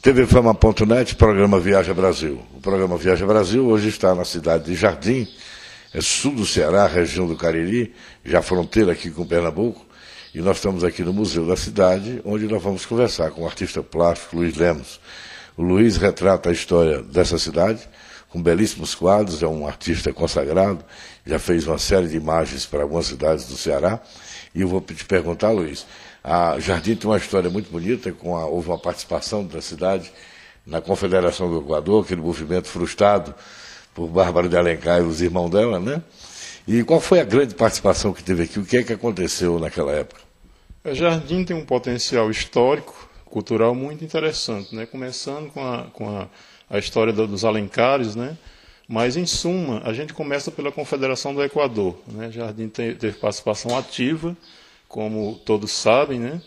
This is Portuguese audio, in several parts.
tvfama.net, programa Viaja Brasil. O programa Viaja Brasil hoje está na cidade de Jardim, sul do Ceará, região do Cariri, já fronteira aqui com Pernambuco, e nós estamos aqui no Museu da Cidade, onde nós vamos conversar com o artista plástico Luiz Lemos. O Luiz retrata a história dessa cidade, com belíssimos quadros, é um artista consagrado, já fez uma série de imagens para algumas cidades do Ceará, e eu vou te perguntar, Luiz, a Jardim tem uma história muito bonita, houve uma participação da cidade na Confederação do Equador, aquele movimento frustrado por Bárbara de Alencar e os irmãos dela, né? E qual foi a grande participação que teve aqui? O que é que aconteceu naquela época? A Jardim tem um potencial histórico, cultural muito interessante, né? Começando com a história dos Alencares, né? Mas, em suma, a gente começa pela Confederação do Equador, né? Jardim teve participação ativa, como todos sabem, né?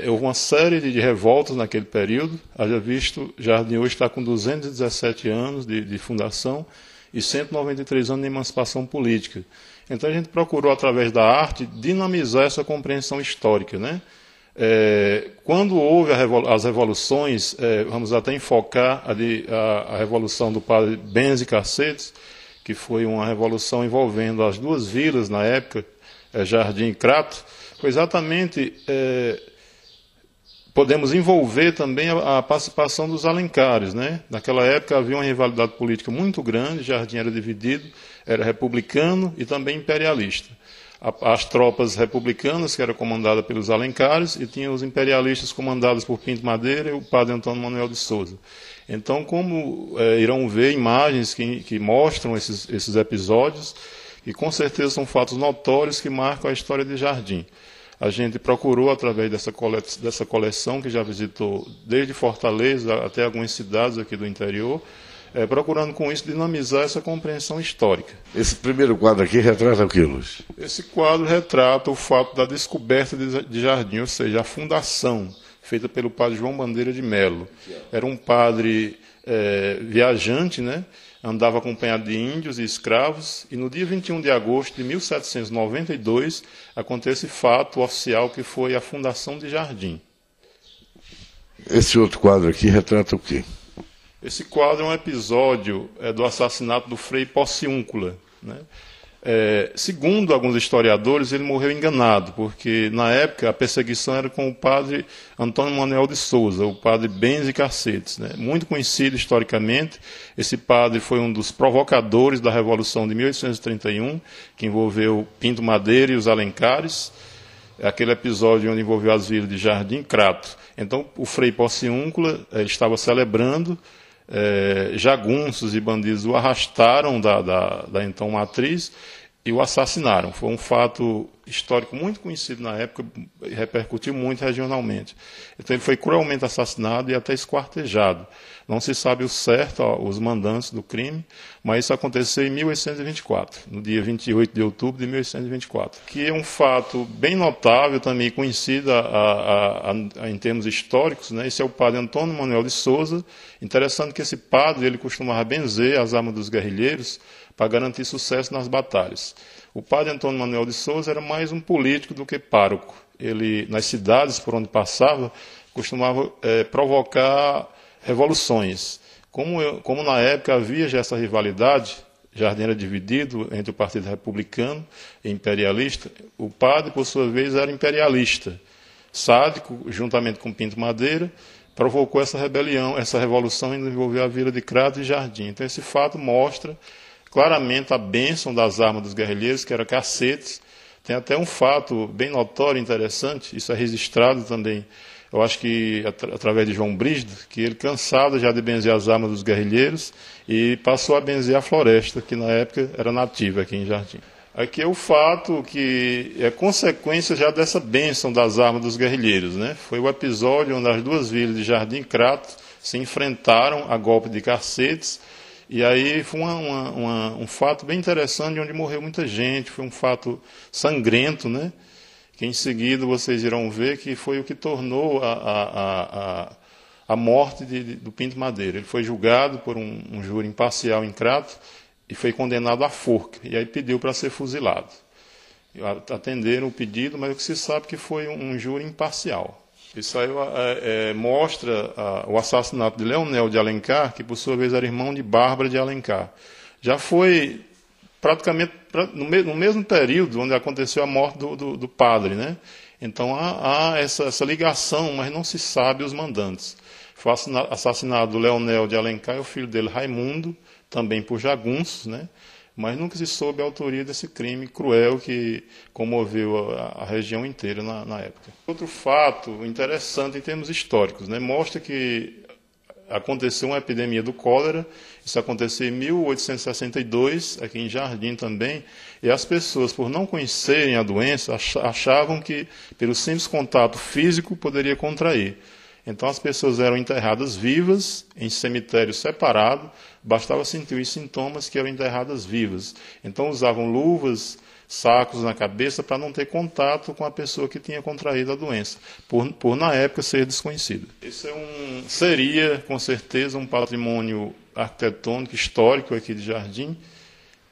Houve uma série de revoltas naquele período. Haja visto, Jardim hoje está com 217 anos de fundação e 193 anos de emancipação política. Então a gente procurou, através da arte, dinamizar essa compreensão histórica, né? Quando houve as revoluções, vamos até enfocar a revolução do padre Benzi Cacetes, que foi uma revolução envolvendo as duas vilas na época, Jardim e Crato, foi exatamente, podemos envolver também a participação dos Alencares, né? Naquela época havia uma rivalidade política muito grande, Jardim era dividido, era republicano e também imperialista. As tropas republicanas, que eram comandadas pelos Alencares, e tinha os imperialistas comandados por Pinto Madeira e o padre Antônio Manuel de Souza. Então, como irão ver imagens que mostram esses episódios, e com certeza são fatos notórios que marcam a história de Jardim. A gente procurou, através dessa coleção, que já visitou desde Fortaleza até algumas cidades aqui do interior, procurando com isso dinamizar essa compreensão histórica. Esse primeiro quadro aqui retrata o que, Luiz? Esse quadro retrata o fato da descoberta de Jardim, ou seja, a fundação feita pelo padre João Bandeira de Melo. Era um padre viajante, né? Andava acompanhado de índios e escravos, e no dia 21 de agosto de 1792 acontece esse fato oficial que foi a fundação de Jardim. Esse outro quadro aqui retrata o quê? Esse quadro é um episódio do assassinato do Frei Porciúncula, né? Segundo alguns historiadores, ele morreu enganado, porque na época a perseguição era com o padre Antônio Manuel de Souza, o padre Benzi Cacetes, né? Muito conhecido historicamente. Esse padre foi um dos provocadores da Revolução de 1831, que envolveu Pinto Madeira e os Alencares, aquele episódio onde envolveu as vilas de Jardim e Crato. Então, o Frei Porciúncula estava celebrando, jagunços e bandidos o arrastaram da então matriz e o assassinaram. Foi um fato histórico muito conhecido na época e repercutiu muito regionalmente. Então ele foi cruelmente assassinado e até esquartejado. Não se sabe o certo, os mandantes do crime, mas isso aconteceu em 1824, no dia 28 de outubro de 1824, que é um fato bem notável também, conhecido em termos históricos, né? Esse é o padre Antônio Manuel de Souza. Interessante que esse padre ele costumava benzer as armas dos guerrilheiros para garantir sucesso nas batalhas. O padre Antônio Manuel de Souza era mais um político do que pároco. Ele, nas cidades por onde passava, costumava provocar revoluções. Como na época havia já essa rivalidade, Jardim era dividido entre o Partido Republicano e Imperialista, o padre, por sua vez, era imperialista. Sádico, juntamente com Pinto Madeira, provocou essa rebelião, essa revolução indo envolver a vila de Crato e Jardim. Então esse fato mostra claramente a bênção das armas dos guerrilheiros, que eram cacetes. Tem até um fato bem notório, interessante, isso é registrado também, eu acho que através de João Brígido, que ele, cansado já de benzer as armas dos guerrilheiros, e passou a benzer a floresta, que na época era nativa aqui em Jardim. Aqui é o fato que é consequência já dessa bênção das armas dos guerrilheiros, né? Foi o episódio onde as duas vilas de Jardim e Crato se enfrentaram a golpe de cacetes. E aí foi um fato bem interessante, onde morreu muita gente, foi um fato sangrento, né? Que em seguida vocês irão ver que foi o que tornou a morte do Pinto Madeira. Ele foi julgado por um júri imparcial em Crato e foi condenado à forca, e aí pediu para ser fuzilado. Atenderam o pedido, mas o que se sabe que foi um júri imparcial. Isso aí mostra o assassinato de Leonel de Alencar, que por sua vez era irmão de Bárbara de Alencar. Já foi praticamente no mesmo período onde aconteceu a morte do padre, né? Então há essa ligação, mas não se sabe os mandantes. Foi assassinado Leonel de Alencar e o filho dele, Raimundo, também por jagunços, né? Mas nunca se soube a autoria desse crime cruel que comoveu a região inteira na época. Outro fato interessante em termos históricos, né? Mostra que aconteceu uma epidemia do cólera, isso aconteceu em 1862, aqui em Jardim também, e as pessoas, por não conhecerem a doença, achavam que, pelo simples contato físico, poderia contrair. Então as pessoas eram enterradas vivas, em cemitério separado, bastava sentir os sintomas que eram enterradas vivas. Então usavam luvas, sacos na cabeça para não ter contato com a pessoa que tinha contraído a doença, por na época ser desconhecido. Isso seria, com certeza, um patrimônio arquitetônico, histórico aqui de Jardim,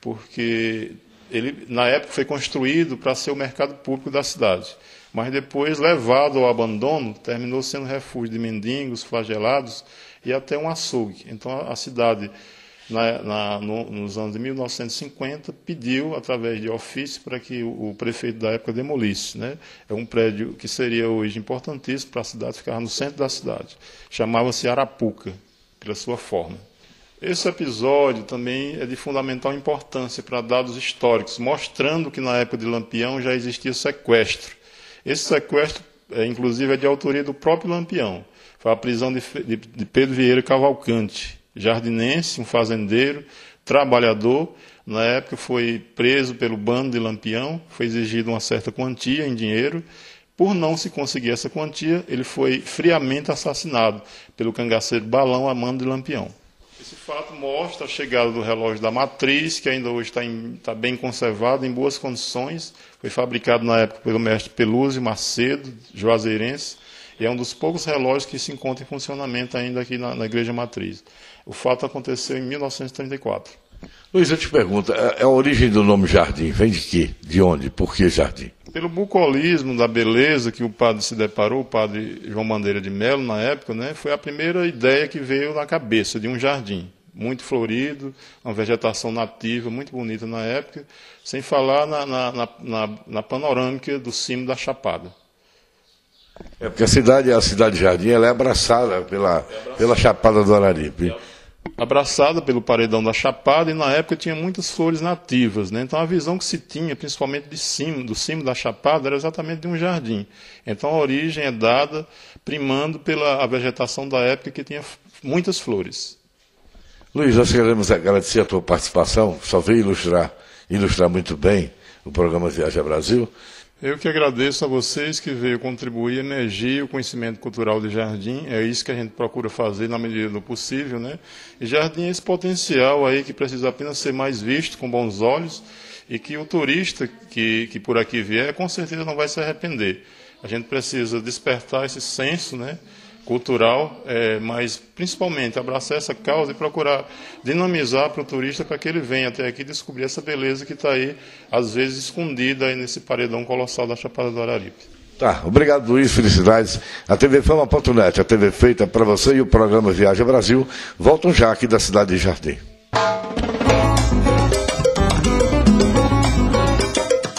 porque ele, na época, foi construído para ser o mercado público da cidade. Mas depois, levado ao abandono, terminou sendo refúgio de mendigos, flagelados e até um açougue. Então a cidade, nos anos de 1950, pediu, através de ofício, para que o prefeito da época demolisse, né? É um prédio que seria hoje importantíssimo para a cidade, ficava no centro da cidade. Chamava-se Arapuca, pela sua forma. Esse episódio também é de fundamental importância para dados históricos, mostrando que na época de Lampião já existia sequestro. Esse sequestro, inclusive, é de autoria do próprio Lampião. Foi a prisão de Pedro Vieira Cavalcante, jardinense, um fazendeiro, trabalhador. Na época foi preso pelo bando de Lampião, foi exigida uma certa quantia em dinheiro. Por não se conseguir essa quantia, ele foi friamente assassinado pelo cangaceiro Balão a mando de Lampião. Esse fato mostra a chegada do relógio da Matriz, que ainda hoje está bem conservado, em boas condições. Foi fabricado na época pelo mestre Pelúzio Macedo, juazeirense, e é um dos poucos relógios que se encontra em funcionamento ainda aqui na Igreja Matriz. O fato aconteceu em 1934. Luiz, eu te pergunto, a origem do nome Jardim vem de quê? De onde? Por que Jardim? Pelo bucolismo da beleza que o padre se deparou, o padre João Bandeira de Melo, na época, né, foi a primeira ideia que veio na cabeça de um jardim, muito florido, uma vegetação nativa, muito bonita na época, sem falar na panorâmica do cimo da Chapada. É porque a cidade de Jardim ela é abraçada pela Chapada do Araripe. Abraçada pelo paredão da Chapada, e na época tinha muitas flores nativas, né? Então a visão que se tinha, principalmente do cimo da Chapada, era exatamente de um jardim. Então a origem é dada primando pela vegetação da época, que tinha muitas flores. Luiz, nós queremos agradecer a tua participação, só veio ilustrar muito bem o programa Viagem Brasil. Eu que agradeço a vocês que veio contribuir, energia, o conhecimento cultural de Jardim. É isso que a gente procura fazer na medida do possível, né? E Jardim é esse potencial aí que precisa apenas ser mais visto com bons olhos, e que o turista que por aqui vier, com certeza não vai se arrepender. A gente precisa despertar esse senso, né, cultural, mas principalmente abraçar essa causa e procurar dinamizar para o turista, para que ele venha até aqui descobrir essa beleza que está aí, às vezes escondida aí nesse paredão colossal da Chapada do Araripe. Tá, obrigado, Luiz, felicidades. A TV Fama.net, a TV feita para você, e o programa Viagem Brasil voltam já aqui da cidade de Jardim.